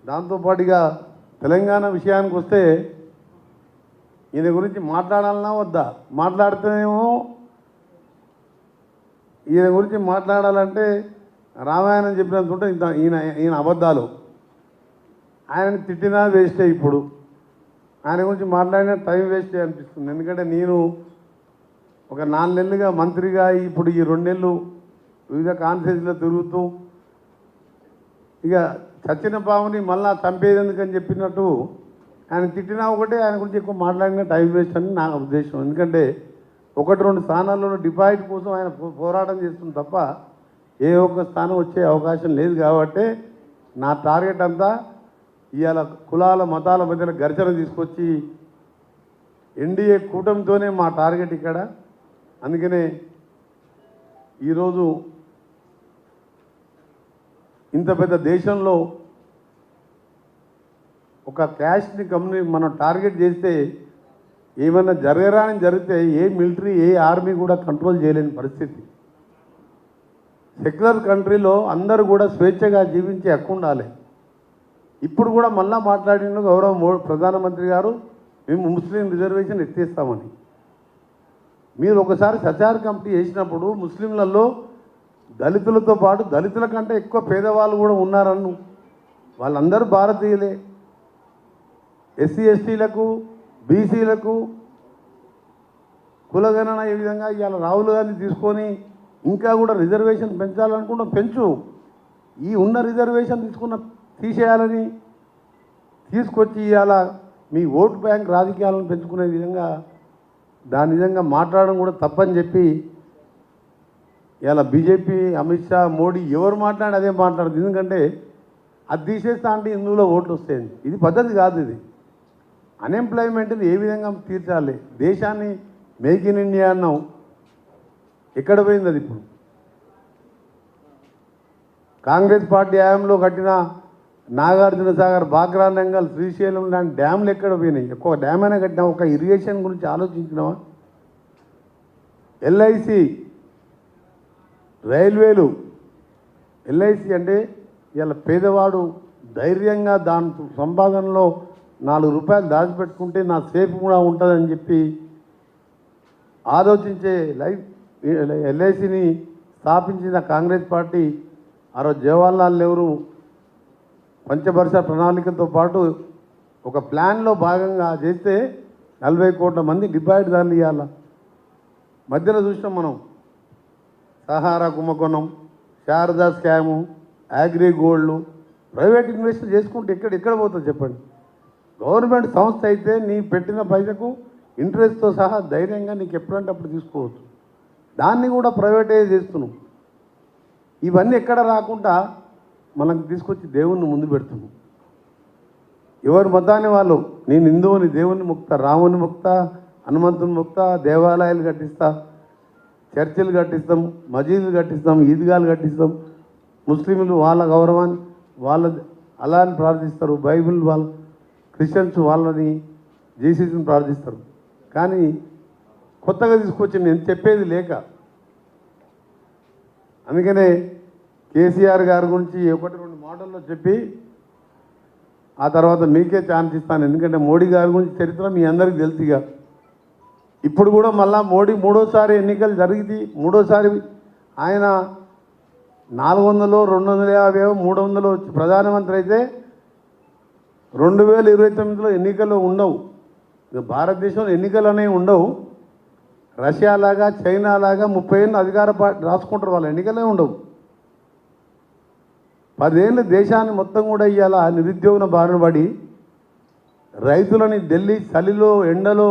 దాంతోపాటుగా తెలంగాణ విషయానికి వస్తే ఈయన గురించి మాట్లాడాలన్నా వద్దా? మాట్లాడితేనేమో ఈయన గురించి మాట్లాడాలంటే రామాయణం చెప్పినంత ఉంటే ఈయన అబద్ధాలు. ఆయనని తిట్టినా వేస్టే. ఇప్పుడు ఆయన గురించి మాట్లాడినా టైం వేస్టే అనిపిస్తుంది. ఎందుకంటే నేను ఒక 4 నెలలుగా మంత్రిగా ఇప్పుడు ఈ 2 నెలలు వివిధ కాన్ఫరెన్స్లో తిరుగుతూ ఇక చచ్చిన పాముని మళ్ళా చంపేదెందుకని చెప్పినట్టు ఆయన తిట్టినా ఒకటే, ఆయన గురించి ఎక్కువ మాట్లాడినా టైం వేస్ట్ అని నా ఉద్దేశం. ఎందుకంటే 1-2 స్థానాల్లో డిపాజిట్ కోసం ఆయన పోరాటం చేస్తుంది తప్ప ఏ ఒక్క స్థానం వచ్చే అవకాశం లేదు. కాబట్టి నా టార్గెట్ అంతా ఇవాళ కులాల మతాల మధ్యలో ఘర్షణ తీసుకొచ్చి ఎన్డీఏ కూటమితోనే మా టార్గెట్ ఇక్కడ. అందుకనే ఈరోజు ఇంత పెద్ద దేశంలో ఒక క్యాస్ట్ని మనం టార్గెట్ చేస్తే ఏమైనా జరగరాని జరిగితే ఏ మిలిటరీ ఏ ఆర్మీ కూడా కంట్రోల్ చేయలేని పరిస్థితి. సెక్యులర్ కంట్రీలో అందరూ కూడా స్వేచ్ఛగా జీవించే హక్కు ఉండాలి. ఇప్పుడు కూడా మళ్ళా మాట్లాడిన గౌరవ ప్రధానమంత్రి గారు మేము ముస్లిం రిజర్వేషన్ ఎత్తేస్తామని. మీరు ఒకసారి సచార్ కమిటీ చేసినప్పుడు ముస్లింలలో దళితులతో పాటు దళితుల కంటే ఎక్కువ పేదవాళ్ళు కూడా ఉన్నారన్ను. వాళ్ళందరూ భారతీయులే. ఎస్సీ ఎస్టీలకు బీసీలకు కులగణన ఈ విధంగా ఇవాళ రాహుల్ గాంధీ తీసుకొని ఇంకా కూడా రిజర్వేషన్ పెంచాలనుకుంటాం. పెంచు. ఈ ఉన్న రిజర్వేషన్ తీసేయాలని తీసుకొచ్చి ఇవాళ మీ ఓటు బ్యాంక్ రాజకీయాలను పెంచుకునే విధంగా దాని విధంగా మాట్లాడడం కూడా తప్పని చెప్పి ఇలా బీజేపీ అమిత్ షా మోడీ ఎవరు మాట్లాడి అదే మాట్లాడదు. ఎందుకంటే అది తీసేస్తా అంటే ఇందులో ఓట్లు వస్తాయండి. ఇది పద్ధతి కాదు. ఇది అన్ఎంప్లాయ్మెంట్ని ఏ విధంగా తీర్చాలి? దేశాన్ని మేక్ ఇన్ ఇండియా అన్నాం, ఎక్కడ పోయింది అది? ఇప్పుడు కాంగ్రెస్ పార్టీ హయాంలో కట్టిన నాగార్జున సాగర్, బాక్రా నంగల్, శ్రీశైలం లాంటి డ్యాములు ఎక్కడ పోయినాయి? ఎక్కువ డ్యామ్ అయినా కట్టినా ఒక ఇరిగేషన్ గురించి ఆలోచించినావా? ఎల్ఐసి, రైల్వేలు. ఎల్ఐసి అంటే ఇలా పేదవాడు ధైర్యంగా దాని సంపాదనలో 4 రూపాయలు దాచిపెట్టుకుంటే నా సేఫ్ కూడా ఉంటుందని చెప్పి ఆలోచించే ఎల్ఐసిని స్థాపించిన కాంగ్రెస్ పార్టీ ఆ రోజు జవహర్లాల్ నెహ్రూ పంచవర్ష ప్రణాళికతో పాటు ఒక ప్లాన్లో భాగంగా చేస్తే 40 కోట్ల మంది డిపాజిట్దారులు ఇవ్వాలి. మధ్యలో చూసినాం మనం సహారా కుంభకోణం, శారదా స్కాము, అగ్రి గోల్డ్లు. ప్రైవేట్ ఇన్వెస్ట్ చేసుకుంటే ఎక్కడ పోతుంది చెప్పండి? గవర్నమెంట్ సంస్థ అయితే నీ పెట్టిన పైసకు ఇంట్రెస్ట్తో సహా ధైర్యంగా నీకు ఎప్పుడంటే అప్పుడు తీసుకోవచ్చు. దాన్ని కూడా ప్రైవేటైజ్ చేస్తున్నాం. ఇవన్నీ ఎక్కడ రాకుండా మనకు తీసుకొచ్చి దేవుణ్ణి ముందు పెడుతున్నాం. ఎవరి మతాన్ని వాళ్ళు, నేను హిందువుని, దేవుని ముక్త, రాముని ముక్త, హనుమంతుని ముక్త, దేవాలయాలు కట్టిస్తా, చర్చిలు కట్టిస్తాం, మసీదులు కట్టిస్తాం, ఈద్గాలు కట్టిస్తాం. ముస్లింలు వాళ్ళ గౌరవాన్ని వాళ్ళ అల్లాహ్ని ప్రార్థిస్తారు. బైబిల్ వాళ్ళ క్రిస్టియన్స్ వాళ్ళని జీసస్ని ప్రార్థిస్తారు. కానీ కొత్తగా తీసుకొచ్చి నేను చెప్పేది లేక, అందుకనే కేసీఆర్ గారి గురించి 1-2 మాటల్లో చెప్పి ఆ తర్వాత మీకే ఛాన్స్ ఇస్తాను. ఎందుకంటే మోడీ గారి గురించి చరిత్ర మీ అందరికీ తెలుసుగా. ఇప్పుడు కూడా మళ్ళా మోడీ 3వ ఎన్నికలు జరిగింది. 3వసారి ఆయన 400, 250, 300 వచ్చి ప్రధానమంత్రి అయితే 2029లో ఎన్నికలు ఉండవు. భారతదేశంలో ఎన్నికలు అనేవి ఉండవు. రష్యా లాగా, చైనా లాగా 30 ఏళ్ళు అధికార పార్టీ రాసుకుంటారు. వాళ్ళ ఎన్నికలే ఉండవు. 10 ఏళ్ళు దేశాన్ని మొత్తం కూడా ఇవాళ నిరుద్యోగం బారిన పడి రైతులని ఢిల్లీ చలిలో ఎండలో